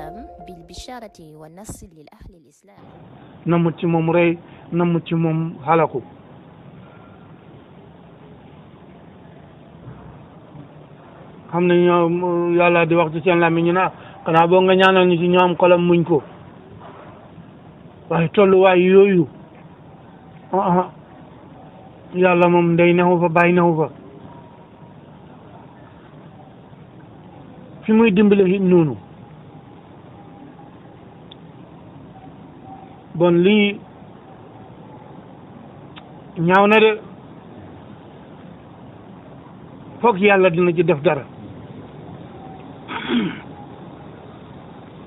الإسلام بالبشارة والنصر للأهل الإسلام namut ci moom rey namut ci moom xalaku xam ne ñoo yàlla di wax ci seen làmmiñ ñu na xanaa boo nga ñaanal ñu ci ñoom xolam muñ ko waaye tolluwaay yooyu yàlla moom ndey nexu fa bàyyi nexu fa fi muy dimbale it noonu bon lii ñaaw na de foog yàlla dina ci def dara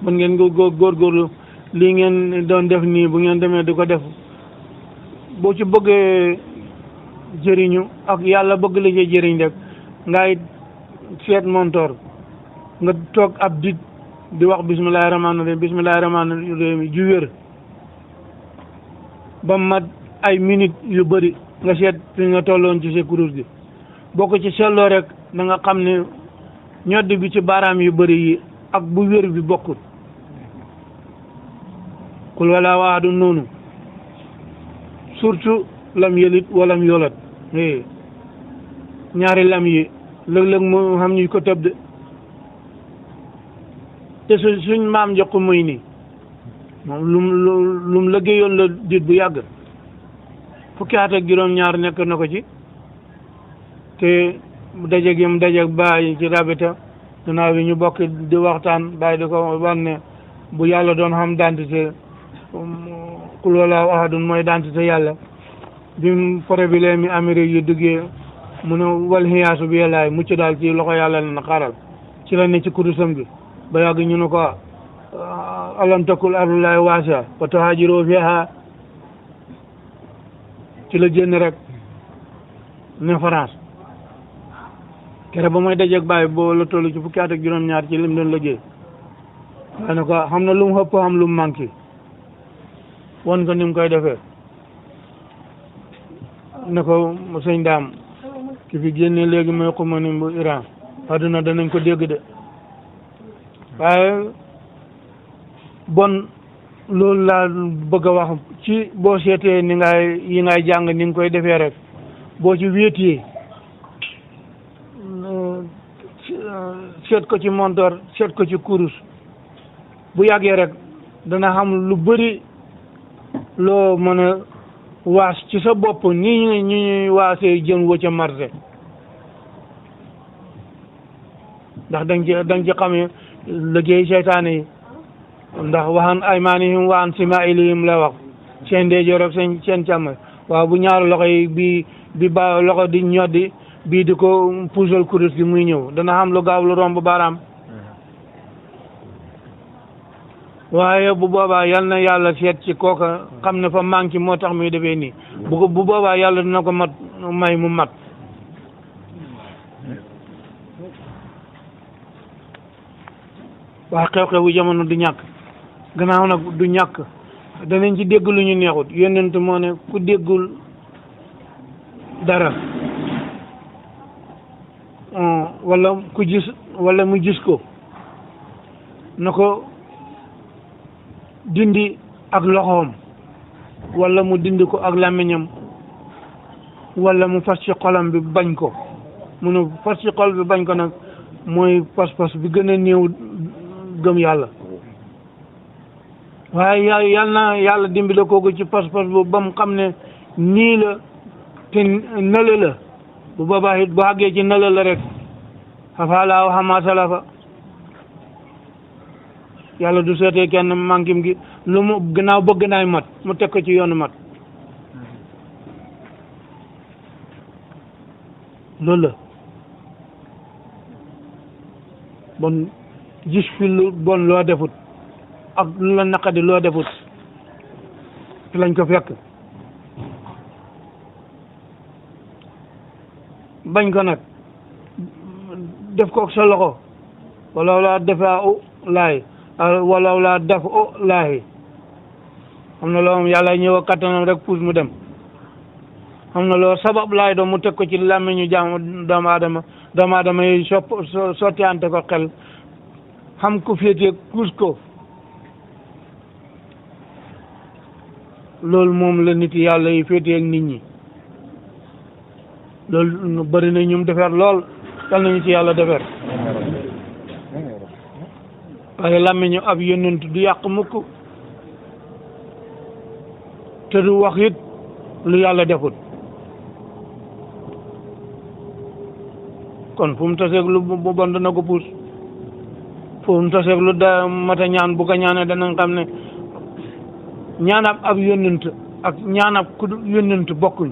bon ngeen góorgóorlu lii ngeen doon def nii bu ngeen demee di ko def boo ci bëggee jëriñu ak yàlla bëgg la ci jëriñ rek ngay seet montoor nga toog ab dit di wax bismillahi rahmaani rahim ju wér ba mat ay minutes yu bëri nga seet fi nga tolloon ci sa kurus gi boo ko ci seetloo rek da nga xam ne ñodd bi ci baaraam yu bëri yi ak bu wér bi bokkut kul wala waadu noonu surtout lam yëlit walam yolat ñaari lam yi léeg-léeg mu xam ñu ko tëb de te suñ maam jox ko muy nii moom lum liggéeyoon la dit bu yàgg fukki at ak juróom-ñaar nekk na ko ci te dajeeg yi mu dajeeg bàyyi ci rabita gannaaw bi ñu bokk di waxtaan bàyyi di ko wan ne bu yàlla doon xam dentité kul walaahu ahadun mooy dentité yàlla bi mu problème mi Amérique yu duggee mu ne wal xiyaasu bi yàllaay mucc daal ci loxo yàlla la na xaaral ci la ne ci kudusam bi ba yàgg ñu ne ko alam takul ardullahi waasi'a fa tuhaajiru fiihaa ci la génn rek ne France kere ba mooy dajeeg bàyyi boo la toll ci fukki at ak juróom-ñaar ci lim doon liggéey waaye ne ko xam na lu mu xëpp xam lu mu manqué won ko ni mu koy defee ne ko sëñ daam ki fi génne léegi mooy xumani bu Iran adduna danañ ko dégg de waaye bon loolu laa bëgg a wax ci boo seetee ni ngay jàng ni nga koy defee rek boo ci wéetee seet ko ci montor seet ko ci kurus bu yàggee rek dana xam lu bëri loo mën a waas ci sa bopp ni ñuy waasee jën wa ca marché ndax danga ci xamee liggéey seytaane yi ndax waxan aymaanihim wa an simaa'ilihim la wax seen ndeyjoor ak seen càmmoñ waaw bu ñaari loxo yi bi ba loxo di ñoddi bii di ko puusal kurus gi muy ñëw dana xam lu gaaw lu romb baaraam waaye bu boobaa yal na yàlla seet ci kooka xam ne fa manqué moo tax muy defee nii bu boobaa yàlla dina ko mat may mu mat waaye xew-xewu jamono du ñàkk gannaaw nag du ñàkk danañ ci dégg lu ñu neexut yonent moo ne ku déggul dara wala ku gis wala mu gis ko na ko dindi ak loxoom wala mu dindi ko ak làmmiñam wala mu fas ci xolam bi bañ ko mu ne fas ci xol bi bañ ko nag mooy pas-pas bi gën a néew gëm yàlla waaye yal na yàlla dimbale kooku ci pas-pas boobu ba mu xam ne nii la te nële la bu boobaa it bu àggee ci nële la rek xafaalaaw xamaa salafa yàlla du seetee kenn mankim gi lu mu gannaaw bëgg naay mat mu teg ko ci yoonu mat loolu la bon gis fi lu bon loo defut ak lu la naqadi loo defut fi lañ ko fekk bañ ko nag def ko ak sa loxo wala laa defaa u laay wala laa def u laay xam na loo moom yàlla ñëw a kattanam rek puus mu dem xam na loo sabab laay doon mu teg ko ci làmmiñu jaam doomu aadama yi sotti ante ko xel xam ko féetee kuus ko loolu moom la nit yàlla yi féetee ak nit ñi loolu bëri na ñum defar lool yal nañu ci yàlla defar waaye làmmiñu ab yonent du yàq mukk te du wax it lu yàlla defut kon fu mu taseeg lu bu bon dana ko puus fu mu taseeg lu da mata ñaan bu ko ñaanee dana xam ne ñaanab ab yonent ak ñaanab ku yonent bokkuñ